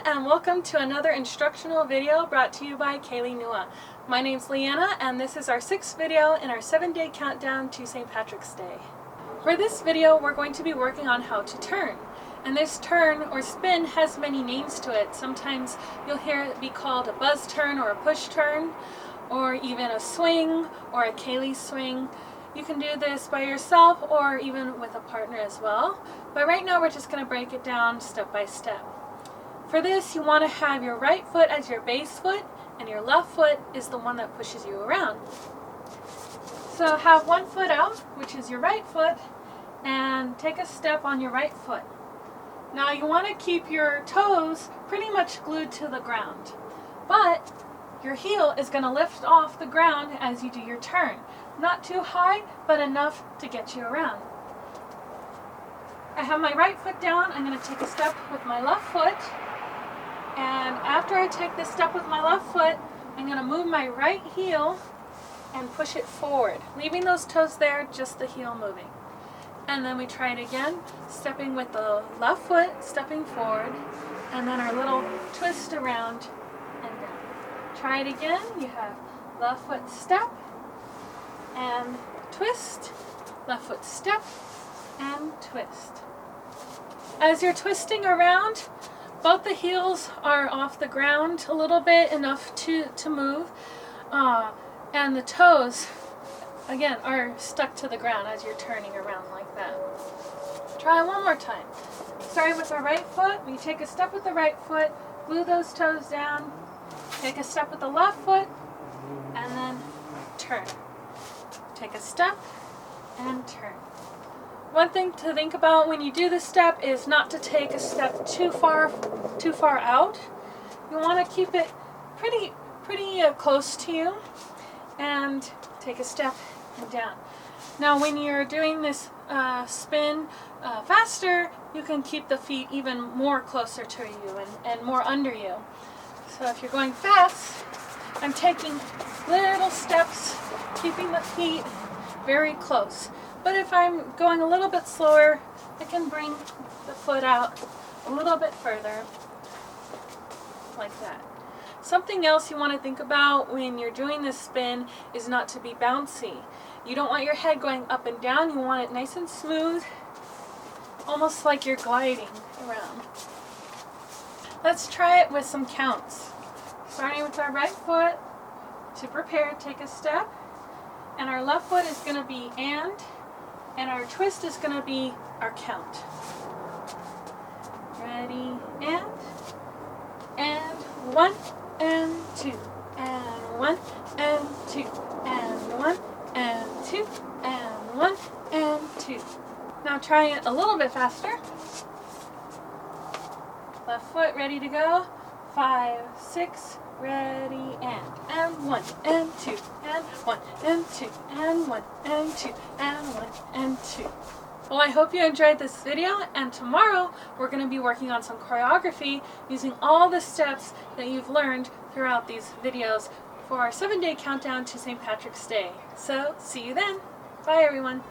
and welcome to another instructional video brought to you by Céilí Nua. My name's Liana and this is our 6th video in our 7-day countdown to St. Patrick's Day. For this video we're going to be working on how to turn. And this turn or spin has many names to it. Sometimes you'll hear it be called a buzz turn or a push turn, or even a swing or a Céilí swing. You can do this by yourself or even with a partner as well. But right now we're just going to break it down step by step. For this you want to have your right foot as your base foot and your left foot is the one that pushes you around. So have one foot out, which is your right foot, and take a step on your right foot. Now you want to keep your toes pretty much glued to the ground, but your heel is going to lift off the ground as you do your turn. Not too high, but enough to get you around. I have my right foot down. I'm going to take a step with my left foot, and after I take this step with my left foot, I'm going to move my right heel and push it forward, leaving those toes there, just the heel moving. And then we try it again, stepping with the left foot, stepping forward, and then our little twist around and down. Try it again. You have left foot step and twist, left foot step and twist. As you're twisting around, both the heels are off the ground a little bit, enough to move, and the toes again are stuck to the ground as you're turning around like that. Try one more time. Starting with our right foot, we take a step with the right foot, glue those toes down, take a step with the left foot, and then turn. Take a step and turn. One thing to think about when you do this step is not to take a step too far out. You want to keep it pretty close to you and take a step and down. Now when you're doing this spin faster, you can keep the feet even more closer to you and more under you. So if you're going fast, I'm taking little steps, keeping the feet very close. But if I'm going a little bit slower, I can bring the foot out a little bit further, like that. Something else you want to think about when you're doing this spin is not to be bouncy. You don't want your head going up and down. You want it nice and smooth, almost like you're gliding around. Let's try it with some counts. Starting with our right foot, to prepare, take a step, and our left foot is going to be and our twist is going to be our count. Ready, and 1 and 2, and 1 and 2, and 1 and 2, and 1 and 2. Now try it a little bit faster. Left foot ready to go. 5, 6, ready, and 1 and 2, and 1 and 2, and 1 and 2, and 1 and 2. Well, I hope you enjoyed this video, and tomorrow we're going to be working on some choreography using all the steps that you've learned throughout these videos for our 7-day countdown to St. Patrick's Day. So, see you then. Bye, everyone.